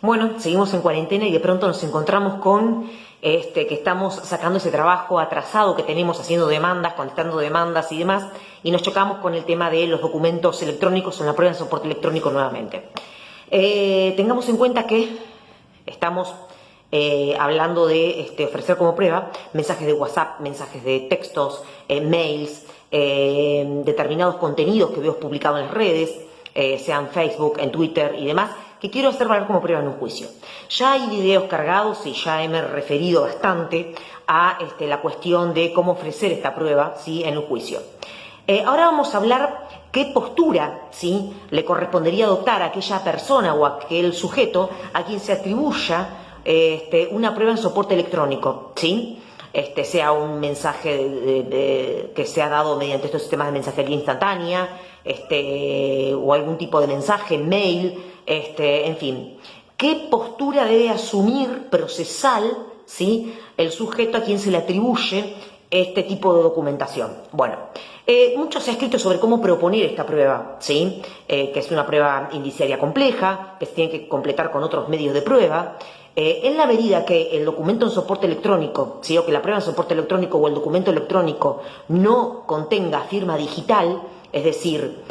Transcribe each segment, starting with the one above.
Bueno, seguimos en cuarentena y de pronto nos encontramos con que estamos sacando ese trabajo atrasado que tenemos haciendo demandas, contestando demandas y demás, y nos chocamos con el tema de los documentos electrónicos en la prueba de soporte electrónico nuevamente. Tengamos en cuenta que estamos hablando de ofrecer como prueba mensajes de WhatsApp, mensajes de textos, mails, determinados contenidos que veo publicados en las redes, sea en Facebook, en Twitter y demás, que quiero hacer valer como prueba en un juicio. Ya hay videos cargados y ya me he referido bastante a la cuestión de cómo ofrecer esta prueba, ¿sí?, en un juicio. Ahora vamos a hablar qué postura, ¿sí?, le correspondería adoptar a aquella persona o a aquel sujeto a quien se atribuya una prueba en soporte electrónico, ¿sí? Sea un mensaje que sea dado mediante estos sistemas de mensajería instantánea, o algún tipo de mensaje, mail, en fin. ¿Qué postura debe asumir procesal, ¿sí?, el sujeto a quien se le atribuye este tipo de documentación? Bueno, mucho se ha escrito sobre cómo proponer esta prueba, ¿sí? Que es una prueba indiciaria compleja, que se tiene que completar con otros medios de prueba. En la medida que el documento en soporte electrónico, ¿sí?, o que la prueba en soporte electrónico o el documento electrónico no contenga firma digital, es decir,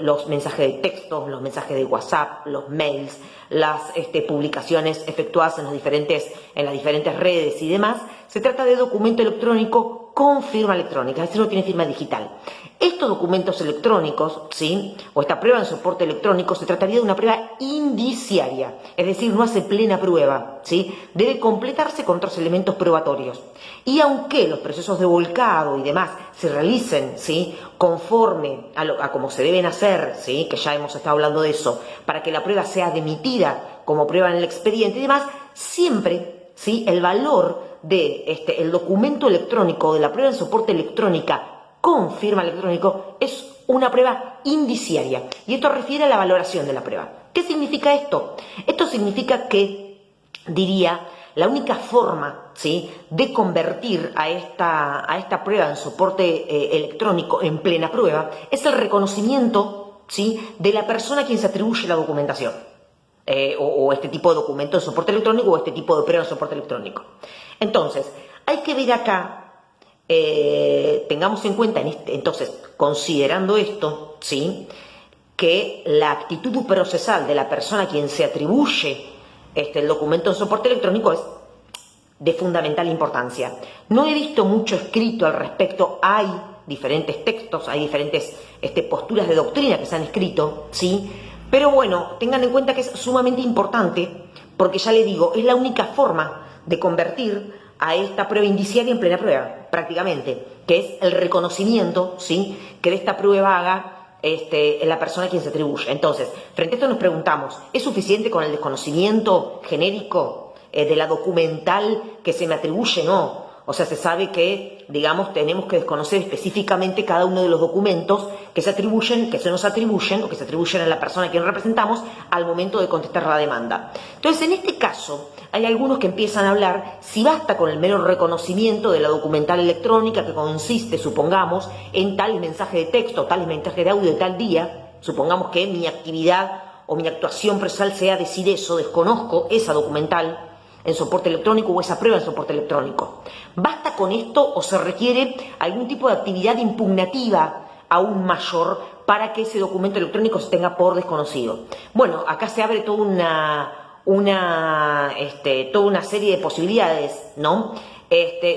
los mensajes de texto, los mensajes de WhatsApp, los mails, las publicaciones efectuadas en las diferentes redes y demás, se trata de documento electrónico con firma electrónica, es decir, no tiene firma digital. Estos documentos electrónicos, ¿sí?, o esta prueba en soporte electrónico, se trataría de una prueba indiciaria, es decir, no hace plena prueba, ¿sí? Debe completarse con otros elementos probatorios. Y aunque los procesos de volcado y demás se realicen, ¿sí?, conforme a como se deben hacer, ¿sí?, que ya hemos estado hablando de eso, para que la prueba sea admitida como prueba en el expediente y demás, siempre, ¿sí?, el valor de el documento electrónico, de la prueba en soporte electrónica con firma electrónico, es una prueba indiciaria. Y esto refiere a la valoración de la prueba. ¿Qué significa esto? Esto significa que, diría, la única forma, ¿sí?, de convertir a esta prueba en soporte electrónico en plena prueba es el reconocimiento, ¿sí?, de la persona a quien se atribuye la documentación. O este tipo de documento en soporte electrónico o este tipo de prueba en soporte electrónico. Entonces, hay que ver acá, tengamos en cuenta, entonces, considerando esto, ¿sí?, que la actitud procesal de la persona a quien se atribuye el documento en soporte electrónico es de fundamental importancia. No he visto mucho escrito al respecto, hay diferentes textos, hay diferentes posturas de doctrina que se han escrito, ¿sí?, pero bueno, tengan en cuenta que es sumamente importante, porque ya les digo, es la única forma de convertir a esta prueba indiciaria en plena prueba, prácticamente, que es el reconocimiento, ¿sí?, que de esta prueba haga la persona a quien se atribuye. Entonces, frente a esto nos preguntamos, ¿es suficiente con el desconocimiento genérico de la documental que se me atribuye? No. O sea, se sabe que, digamos, tenemos que desconocer específicamente cada uno de los documentos que se atribuyen, que se nos atribuyen o que se atribuyen a la persona a quien representamos al momento de contestar la demanda. Entonces, en este caso, hay algunos que empiezan a hablar si basta con el mero reconocimiento de la documental electrónica que consiste, supongamos, en tal mensaje de texto, tal mensaje de audio de tal día. Supongamos que mi actividad o mi actuación procesal sea decir eso, desconozco esa documental en soporte electrónico o esa prueba en soporte electrónico. ¿Basta con esto o se requiere algún tipo de actividad impugnativa aún mayor para que ese documento electrónico se tenga por desconocido? Bueno, acá se abre toda una serie de posibilidades, ¿no?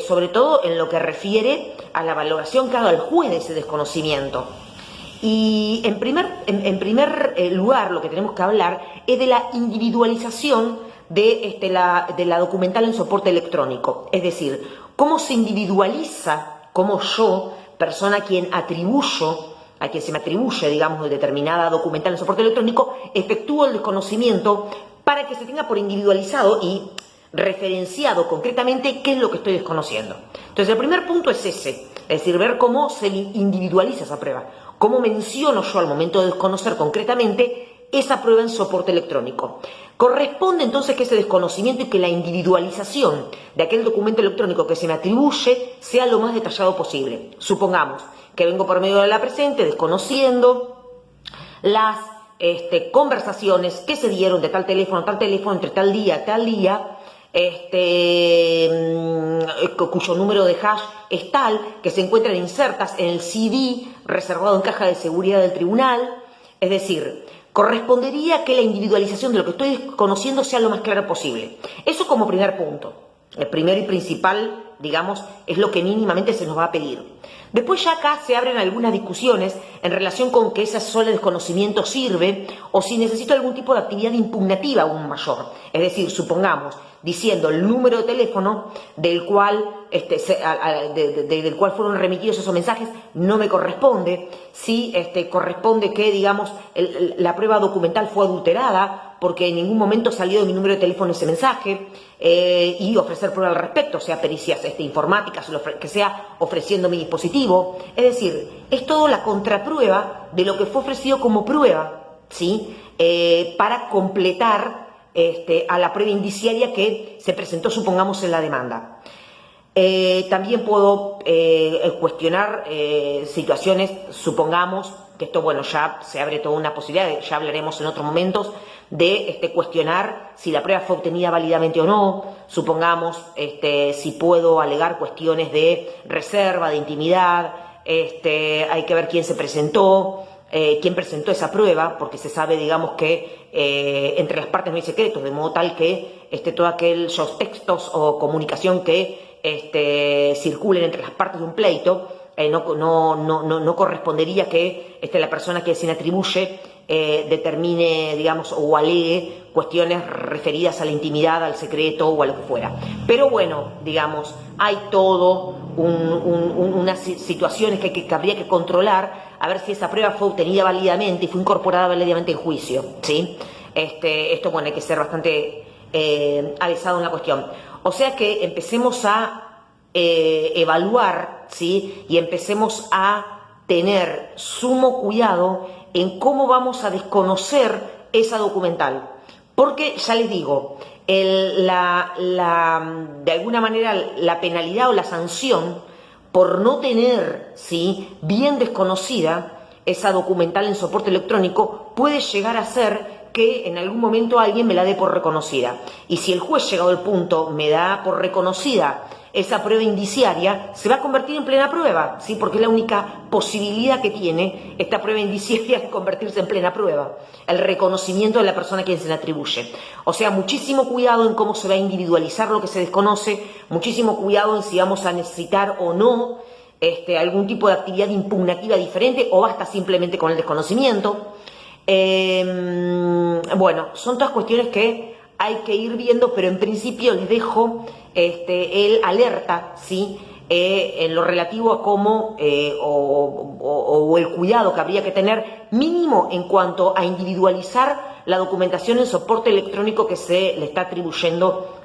Sobre todo en lo que refiere a la valoración que haga el juez de ese desconocimiento. Y en primer lugar, lo que tenemos que hablar es de la individualización de la documental en soporte electrónico. Es decir, cómo se individualiza, cómo yo, persona a quien se me atribuye, digamos, de determinada documental en soporte electrónico, efectúo el desconocimiento para que se tenga por individualizado y referenciado concretamente qué es lo que estoy desconociendo. Entonces, el primer punto es ese, es decir, ver cómo se individualiza esa prueba, cómo menciono yo al momento de desconocer concretamente esa prueba en soporte electrónico. Corresponde entonces que ese desconocimiento y que la individualización de aquel documento electrónico que se me atribuye sea lo más detallado posible. Supongamos que vengo por medio de la presente desconociendo las conversaciones que se dieron de tal teléfono, entre tal día, cuyo número de hash es tal, que se encuentran insertas en el CD reservado en caja de seguridad del tribunal. Es decir, correspondería que la individualización de lo que estoy conociendo sea lo más clara posible. Eso como primer punto. El primero y principal, digamos, es lo que mínimamente se nos va a pedir. Después ya acá se abren algunas discusiones en relación con que ese solo desconocimiento sirve o si necesito algún tipo de actividad impugnativa aún mayor. Es decir, supongamos, diciendo el número de teléfono del cual, del cual fueron remitidos esos mensajes, no me corresponde. Si corresponde que, digamos, la prueba documental fue adulterada porque en ningún momento salió de mi número de teléfono ese mensaje, y ofrecer prueba al respecto, o sea, pericias informáticas, que sea ofreciendo mi dispositivo. Es decir, es todo la contraprueba de lo que fue ofrecido como prueba, ¿sí? Para completar a la prueba indiciaria que se presentó, supongamos, en la demanda. También puedo cuestionar situaciones, supongamos, que esto, bueno, ya se abre toda una posibilidad, ya hablaremos en otros momentos, de cuestionar si la prueba fue obtenida válidamente o no, supongamos, si puedo alegar cuestiones de reserva, de intimidad, hay que ver quién se presentó, quién presentó esa prueba, porque se sabe, digamos, que entre las partes no hay secretos, de modo tal que todos aquellos textos o comunicación que circulen entre las partes de un pleito, no correspondería que la persona que se le atribuye determine, digamos, o alegue cuestiones referidas a la intimidad, al secreto o a lo que fuera. Pero bueno, digamos, hay todo unas situaciones que habría que controlar, a ver si esa prueba fue obtenida válidamente y fue incorporada válidamente en juicio, ¿sí? Esto, bueno, hay que ser bastante avisado en la cuestión. O sea que empecemos a evaluar, ¿sí? Y empecemos a tener sumo cuidado en cómo vamos a desconocer esa documental. Porque, ya les digo, de alguna manera la penalidad o la sanción por no tener, ¿sí?, bien desconocida esa documental en soporte electrónico puede llegar a ser que en algún momento alguien me la dé por reconocida. Y si el juez, llegado al punto, me da por reconocida esa prueba indiciaria, se va a convertir en plena prueba, ¿sí? Porque es la única posibilidad que tiene esta prueba indiciaria de convertirse en plena prueba, el reconocimiento de la persona a quien se le atribuye. O sea, muchísimo cuidado en cómo se va a individualizar lo que se desconoce, muchísimo cuidado en si vamos a necesitar o no algún tipo de actividad impugnativa diferente o basta simplemente con el desconocimiento. Bueno, son todas cuestiones que hay que ir viendo, pero en principio les dejo el alerta, ¿sí? En lo relativo a cómo o el cuidado que habría que tener mínimo en cuanto a individualizar la documentación en soporte electrónico que se le está atribuyendo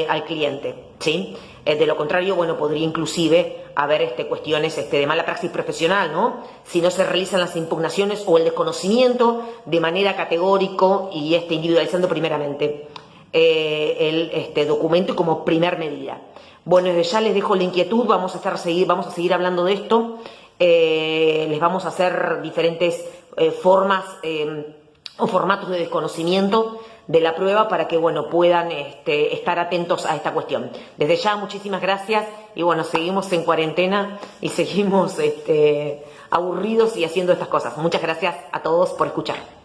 al cliente, ¿sí? De lo contrario, bueno, podría inclusive haber cuestiones de mala praxis profesional, ¿no? Si no se realizan las impugnaciones o el desconocimiento de manera categórico y individualizando primeramente el documento como primer medida. Bueno, desde ya les dejo la inquietud, vamos a seguir hablando de esto, les vamos a hacer diferentes formas o formatos de desconocimiento de la prueba para que, bueno, puedan estar atentos a esta cuestión. Desde ya, muchísimas gracias y, bueno, seguimos en cuarentena y seguimos aburridos y haciendo estas cosas. Muchas gracias a todos por escuchar.